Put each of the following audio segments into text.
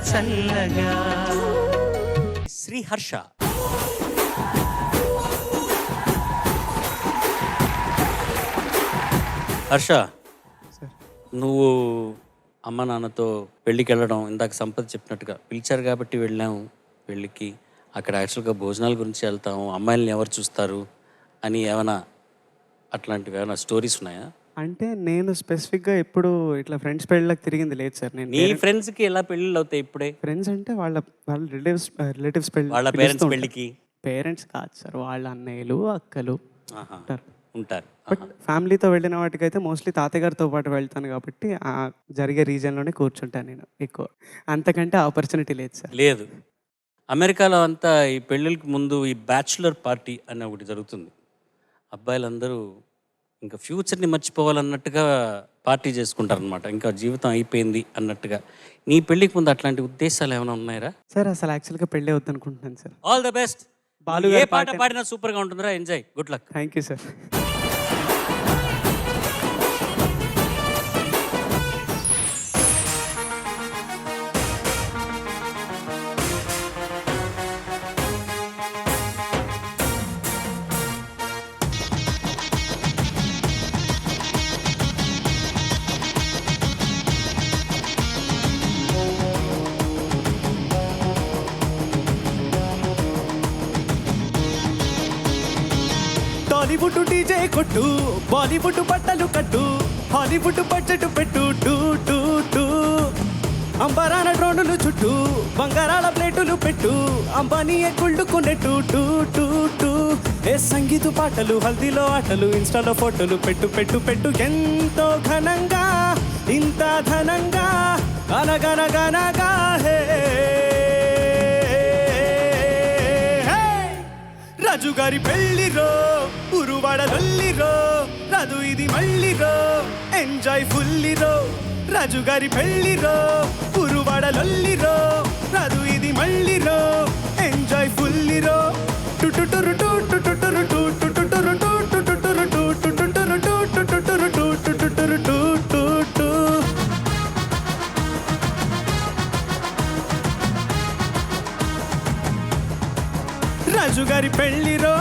చల్లగా. శ్రీ హర్ష. హర్ష, నువ్వు అమ్మ నాన్నతో పెళ్ళికి వెళ్ళడం, ఇందాక సంపత్ చెప్పినట్టుగా పిలిచారు కాబట్టి వెళ్ళాము పెళ్ళికి. అక్కడ యాక్చువల్గా భోజనాల గురించి వెళ్తాము, అమ్మాయిలని ఎవరు చూస్తారు అని ఏమైనా అట్లాంటివి ఏమైనా స్టోరీస్ ఉన్నాయా? అంటే నేను స్పెసిఫిక్‌గా ఎప్పుడు ఇట్లా ఫ్రెండ్స్ పెళ్ళిళ్ళకి తిరిగింది లేదు సార్. నేను నీ ఫ్రెండ్స్కి ఎలా పెళ్ళిళ్ళు అవుతాయి ఇప్పుడే? ఫ్రెండ్స్ అంటే వాళ్ళ రిలేటివ్స్ వాళ్ళ పేరెంట్స్ పెళ్ళికి? పేరెంట్స్ కాదు సార్, వాళ్ళ అన్నయ్యలు, అక్కలు ఉంటారు. బట్ ఫ్యామిలీతో వెళ్ళిన వాటికైతే మోస్ట్లీ తాతయ్య గారితో పాటు వెళ్తాను కాబట్టి ఆ జరిగే రీజన్‌లోనే కూర్చుంటాను నేను ఎక్కువ. అంతకంటే ఆపర్చునిటీ లేదు సార్. లేదు. అమెరికాలో అంతా ఈ పెళ్ళిళ్ళకి ముందు ఈ బ్యాచులర్ పార్టీ అని ఒకటి జరుగుతుంది. అబ్బాయిలందరూ ఇంకా ఫ్యూచర్ని మర్చిపోవాలన్నట్టుగా పార్టీ చేసుకుంటారనమాట. ఇంకా జీవితం అయిపోయింది అన్నట్టుగా. నీ పెళ్ళికి ముందు అట్లాంటి ఉద్దేశాలు ఏమైనా ఉన్నాయరా? సార్ అసలు యాక్చువల్‌గా పెళ్ళే వద్దనుకుంటున్నాను sir. All the best. Balu ఏ గారి పాట పాడినా సూపర్గా ఉంటుందిరా. Enjoy. Good luck. Thank you sir. Tollywood DJ కొట్టు, బాలీవుడ్ బట్టలు కట్టు, హాలీవుడ్ బడ్జెట్ పెట్టు టూ టూ టూ. అంబరాన డ్రోనులు చుట్టూ, బంగారాల ప్లేటులు పెట్టు, అంబానీ ఎగుళ్ళుకున్నట్టు టూ టూ టూ. ఏ సంగీత పాటలు, హల్దీలో ఆటలు, ఇన్స్టాలో ఫోటోలు పెట్టు పెట్టు పెట్టు. ఎంతో ఘనంగా, ఇంత ఘనంగా, అనగనగనగా హే. రాజుగారి పెళ్ళిరో, ఉరువాడ లొల్లిరో, రాదు ఇది మళ్ళీరో, ఎంజాయ్ ఫుల్లిరో. రాజుగారి పెళ్ళిరో, ఉరువాడ లొల్లిరో, రాదు ఇది మళ్ళీరో, ఎంజాయ్ ఫుల్లిరో. టుటుటురు టుటుటురు టుటుటురు టుటుటురు టుటుటురు టుటుటురు టుటుటురు టుటుటు. రాజుగారి పెళ్ళిరో,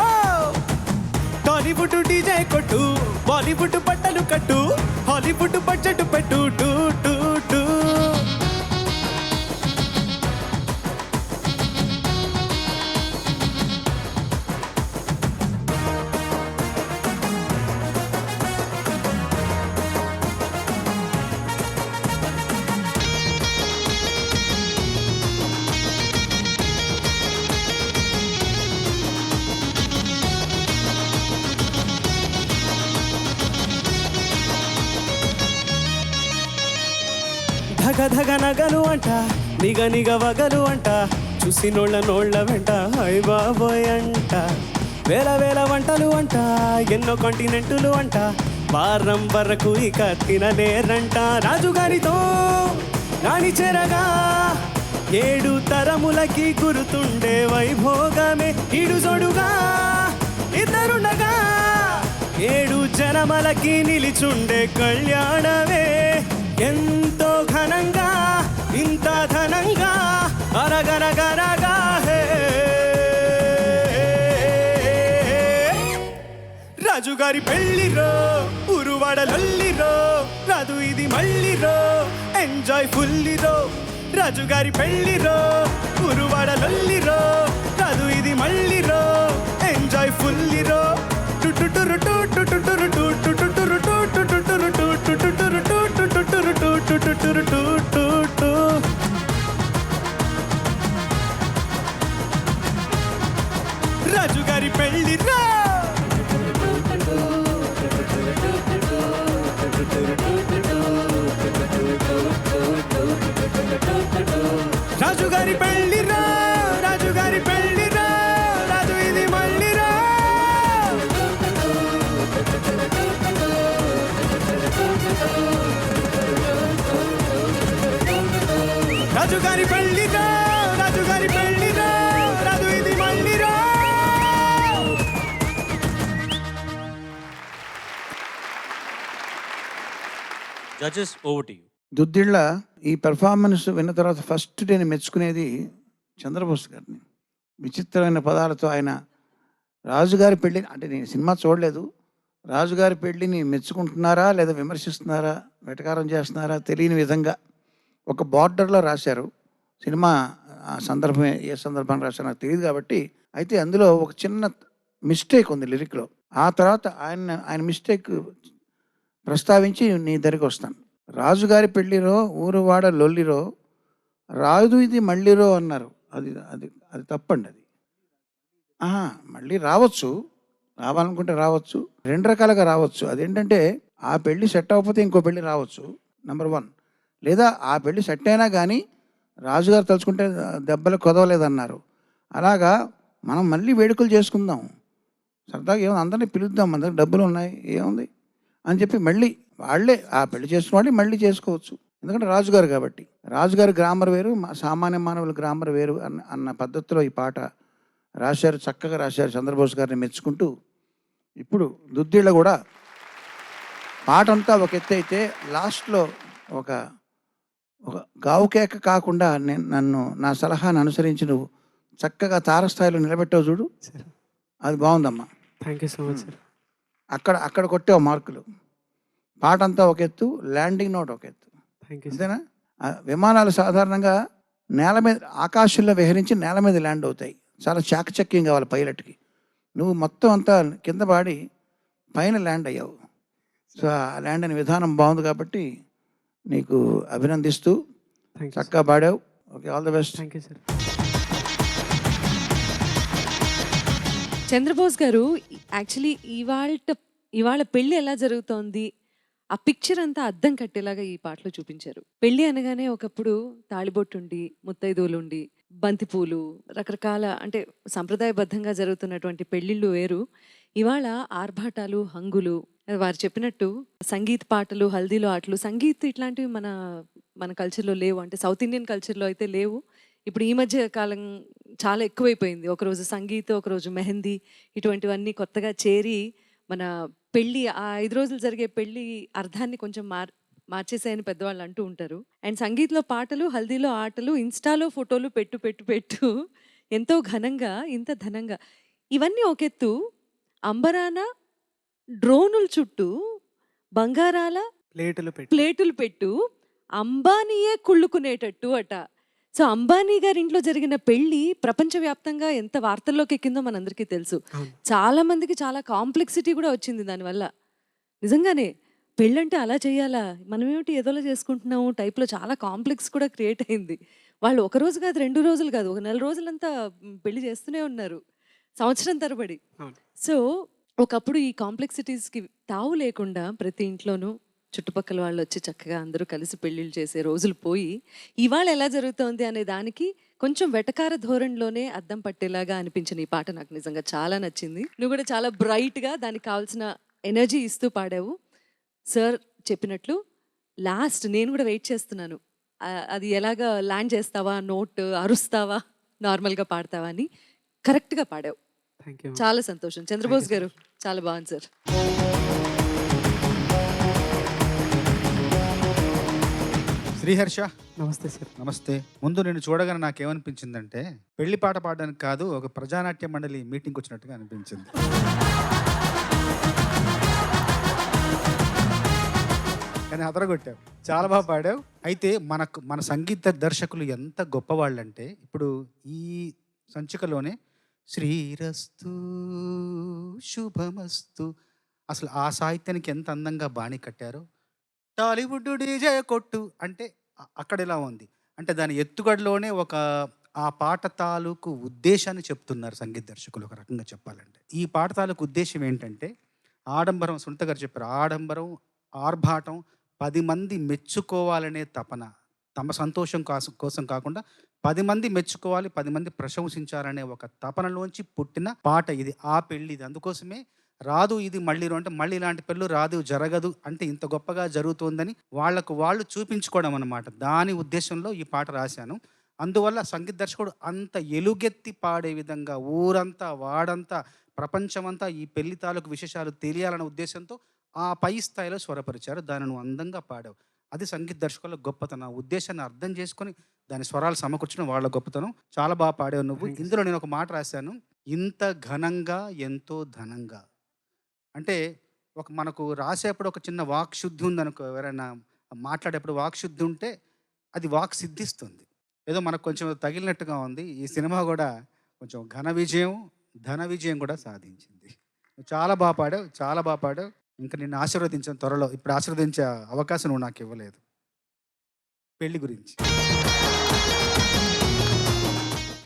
టాలీవుడ్ డీజే కొట్టు, బాలీవుడ్ బట్టలు కట్టు, హాలీవుడ్ బడ్జెట్ పెట్టు టూ టూ టూ. ధగ ధగ నగలు అంట, నిగ నిగ వగలు అంట, చూసి నోళ్ళ వెంట హై బాబోయ్ అంట. వేల వేల వంటలు అంట, ఎన్నో కాంటినెంటులు అంట, వారం వరకు ఇక తినలేరంట. రాజుగారితో రాణి చెరగా, 7 తరములకి గుర్తుండే వైభోగమే ఈడు జోడుగా. ఇద్దరుండగా 7 జనమలకి నిలిచుండే కళ్యాణమే. ఎంతో ఘనంగా, ఇంత ఘనంగా, అరగరగరగా హే. రాజుగారి పెళ్ళిరో, ఉరువాడ లొల్లిరో, రాదు ఇది మళ్ళీరో, ఎంజాయ్ ఫుల్లిరో. రాజుగారి పెళ్ళిరో, ఉరువాడ లొల్లిరో, రాదు ఇది మళ్ళీరో, ఎంజాయ్ ఫుల్లిరో. టుటుటురు టుటుటురు టుటుటురు టుటుటురు టుటుటురు టుటుటురు టుటుటు. రాజుగారి పెళ్ళిరో, రాజుగారి పెళ్ళిరో, రాజుగారి పెళ్ళిరో, రాజు ఇది మళ్ళీరో. రాజుగారి పెళ్ళిరో, రాజుగారి పెళ్ళిరో, రాజు ఇది మళ్ళీరో. Judges, over to you. Duddilla ఈ పెర్ఫార్మెన్స్ విన్న తర్వాత ఫస్ట్ నేను మెచ్చుకునేది చంద్రబోస్ గారిని. విచిత్రమైన పదాలతో ఆయన రాజుగారి పెళ్ళి అంటే నేను సినిమా చూడలేదు. రాజుగారి పెళ్ళిని మెచ్చుకుంటున్నారా లేదా విమర్శిస్తున్నారా, వెటకారం చేస్తున్నారా తెలియని విధంగా ఒక బార్డర్లో రాశారు. సినిమా సందర్భం ఏ సందర్భాన్ని రాశారో నాకు తెలియదు కాబట్టి. అయితే అందులో ఒక చిన్న మిస్టేక్ ఉంది లిరిక్లో. ఆ తర్వాత ఆయన మిస్టేక్ ప్రస్తావించి నీ దగ్గరికి వస్తాను. రాజుగారి పెళ్ళిరో ఊరువాడ లొల్లిరో రాదు ఇది మళ్ళీరో అన్నారు. అది అది అది తప్పండి. అది మళ్ళీ రావచ్చు, రావాలనుకుంటే రావచ్చు, 2 రకాలుగా రావచ్చు. అదేంటంటే ఆ పెళ్ళి సెట్ అవ్వకపోతే ఇంకో పెళ్ళి రావచ్చు, నెంబర్ 1. లేదా ఆ పెళ్ళి సెట్ అయినా కానీ రాజుగారు తలుచుకుంటే దెబ్బలు కొదవలేదన్నారు. అలాగా మనం మళ్ళీ వేడుకలు చేసుకుందాం, సరదాగా ఏముంది అందరినీ పిలుద్దాం, మన దగ్గర డబ్బులు ఉన్నాయి ఏముంది అని చెప్పి మళ్ళీ వాళ్ళే ఆ పెళ్లి చేసుకున్న వాళ్ళు మళ్ళీ చేసుకోవచ్చు. ఎందుకంటే రాజుగారు కాబట్టి. రాజుగారి గ్రామర్ వేరు, సామాన్య మానవుల గ్రామర్ వేరు అన్న పద్ధతిలో ఈ పాట రాశారు. చక్కగా రాశారు. చంద్రబోస్ గారిని మెచ్చుకుంటూ ఇప్పుడు దుద్దిళ్ళ కూడా పాట అంతా ఒక ఎత్తు అయితే లాస్ట్లో ఒక ఒక గావు కేక కాకుండా నన్ను నా సలహాను అనుసరించి నువ్వు చక్కగా తారస్థాయిలో నిలబెట్టావు చూడు, సార్ అది బాగుందమ్మా. Thank you so much sir. అక్కడ కొట్టావు మార్కులు. పాట అంతా ఒక ఎత్తు, ల్యాండింగ్ నోట్ ఒక ఎత్తు. Thank you. అంతేనా? విమానాలు సాధారణంగా నేల మీద ఆకాశంలో విహరించి నేల మీద ల్యాండ్ అవుతాయి. చాలా చాకచక్యం కావాలి పైలట్కి. నువ్వు మొత్తం అంతా కింద పాడి పైన ల్యాండ్ అయ్యావు. సో ఆ ల్యాండ్ అనే విధానం బాగుంది కాబట్టి నీకు అభినందిస్తూ థ్యాంక్ యూ. చక్కగా పాడావు. Okay, all the best. Thank you sir. Chandrabose గారు, యాక్చువల్లీ ఇవాళ పెళ్ళి ఎలా జరుగుతోంది ఆ పిక్చర్ అంతా అద్దం కట్టేలాగా ఈ పాటలో చూపించారు. పెళ్ళి అనగానే ఒకప్పుడు తాళిబొట్టుండి, ముత్తైదువులుండి, బంతిపూలు, రకరకాల అంటే సంప్రదాయబద్ధంగా జరుగుతున్నటువంటి పెళ్ళిళ్ళు వేరు. ఇవాళ ఆర్భాటాలు, హంగులు, వారు చెప్పినట్టు సంగీత్ పాటలు, హల్దీలో ఆటలు. సంగీత్ ఇట్లాంటివి మన కల్చర్లో లేవు, అంటే సౌత్ ఇండియన్ కల్చర్లో అయితే లేవు. ఇప్పుడు ఈ మధ్య కాలం చాలా ఎక్కువైపోయింది. ఒకరోజు సంగీత్, ఒకరోజు మెహందీ, ఇటువంటివన్నీ కొత్తగా చేరి మన పెళ్ళి ఆ 5 రోజులు జరిగే పెళ్ళి అర్థాన్ని కొంచెం మార్చేసాయని పెద్దవాళ్ళు అంటూ ఉంటారు. అండ్ సంగీత్లో పాటలు, హల్దీలో ఆటలు, ఇన్స్టాలో ఫోటోలు పెట్టు ఎంతో ఘనంగా, ఇంత ఘనంగా ఇవన్నీ ఒకెత్తు. అంబరాన డ్రోనుల చుట్టూ బంగారాల ప్లేటులు పెట్టు అంబానీయే కుళ్ళుకునేటట్టు అట. సో అంబానీ గారి ఇంట్లో జరిగిన పెళ్లి ప్రపంచవ్యాప్తంగా ఎంత వార్తల్లోకి ఎక్కిందో మనందరికీ తెలుసు. చాలా మందికి చాలా కాంప్లెక్సిటీ కూడా వచ్చింది దానివల్ల. నిజంగానే పెళ్ళంటే అలా చేయాలా, మనమేమిటి ఏదోలా చేసుకుంటున్నాము టైప్లో చాలా కాంప్లెక్స్ కూడా క్రియేట్ అయింది. వాళ్ళు ఒక రోజు కాదు, 2 రోజులు కాదు, ఒక 4 రోజులంతా పెళ్లి చేస్తూనే ఉన్నారు, సంవత్సరం తరబడి. సో ఒకప్పుడు ఈ కాంప్లెక్సిటీస్కి తావు లేకుండా ప్రతి ఇంట్లోనూ చుట్టుపక్కల వాళ్ళు వచ్చి చక్కగా అందరూ కలిసి పెళ్ళిళ్ళు చేసే రోజులు పోయి ఇవాళ ఎలా జరుగుతోంది అనే దానికి కొంచెం వెటకార ధోరణిలోనే అద్దం పట్టేలాగా అనిపించిన ఈ పాట నాకు నిజంగా చాలా నచ్చింది. నువ్వు కూడా చాలా బ్రైట్గా దానికి కావాల్సిన ఎనర్జీ ఇస్తూ పాడావు. సార్ చెప్పినట్లు లాస్ట్ నేను కూడా వెయిట్ చేస్తున్నాను, అది ఎలాగా ల్యాండ్ చేస్తావా, నోట్ అరుస్తావా, నార్మల్గా పాడతావా అని. కరెక్ట్గా పాడావు. చాలా సంతోషం చంద్రబోస్ గారు, చాలా బాగుంది సార్. శ్రీహర్ష, నమస్తే సార్. నమస్తే. ముందు నేను చూడగానే నాకేమనిపించిందంటే పెళ్లి పాట పాడడానికి కాదు, ఒక ప్రజానాట్య మండలి మీటింగ్ వచ్చినట్టుగా అనిపించింది. కానీ అదరగొట్టావు, చాలా బాగా పాడావు. అయితే మన సంగీత దర్శకులు ఎంత గొప్పవాళ్ళంటే ఇప్పుడు ఈ సంచికలోనే శ్రీరస్తు శుభమస్తు అసలు ఆ సాహిత్యానికి ఎంత అందంగా బాణి కట్టారో. టాలీవుడ్ డీజే కొట్టు అంటే అక్కడ ఎలా ఉంది అంటే దాని ఎత్తుగడలోనే ఆ పాట తాలూకు ఉద్దేశాన్ని చెప్తున్నారు సంగీత దర్శకులు. ఒక రకంగా చెప్పాలంటే ఈ పాట తాలూకు ఉద్దేశం ఏంటంటే ఆడంబరం, సునీత గారు చెప్పారు, ఆడంబరం, ఆర్భాటం, 10 మంది మెచ్చుకోవాలనే తపన, తమ సంతోషం కోసం కాకుండా 10 మంది మెచ్చుకోవాలి, 10 మంది ప్రశంసించాలనే ఒక తపనలోంచి పుట్టిన పాట ఇది. ఆ పెళ్ళి ఇది. అందుకోసమే రాదు ఇది మళ్ళీ అంటే మళ్ళీ ఇలాంటి పెళ్ళి రాదు, జరగదు అంటే ఇంత గొప్పగా జరుగుతుందని వాళ్ళకు వాళ్ళు చూపించుకోవడం అన్నమాట. దాని ఉద్దేశంలో ఈ పాట రాశాను. అందువల్ల సంగీత దర్శకుడు అంత ఎలుగెత్తి పాడే విధంగా ఊరంతా, వాడంతా, ప్రపంచమంతా ఈ పెళ్లి తాలూకు విశేషాలు తెలియాలనే ఉద్దేశంతో ఆ పై స్థాయిలో స్వరపరిచారు. దాన్ని నువ్వు అందంగా పాడావు. అది సంగీత దర్శకుల గొప్పతనం. ఆ ఉద్దేశాన్ని అర్థం చేసుకొని దాని స్వరాలు సమకూర్చడం వాళ్ళ గొప్పతనం. చాలా బాగా పాడావు నువ్వు. థ్యాంక్ యూ ఇందులో నేను ఒక మాట రాశాను. ఇంత ఘనంగా ఎంతో ధనంగా. అంటే మనకు రాసేప్పుడు ఒక చిన్న వాక్ శుద్ధి ఉందనుకో, ఎవరైనా మాట్లాడేప్పుడు వాక్ శుద్ధి ఉంటే అది వాక్ సిద్ధిస్తుంది. ఏదో మనకు కొంచెం తగిలినట్టుగా ఉంది. ఈ సినిమా కూడా కొంచెం ఘన విజయం, ధన విజయం కూడా సాధించింది. నువ్వు చాలా బాగా పాడావు, చాలా బాగా పాడావు. ఇంకా నిన్ను ఆశీర్వదించాను త్వరలో. ఇప్పుడు ఆశీర్వదించే అవకాశం నువ్వు నాకు ఇవ్వలేదు. పెళ్లి గురించి.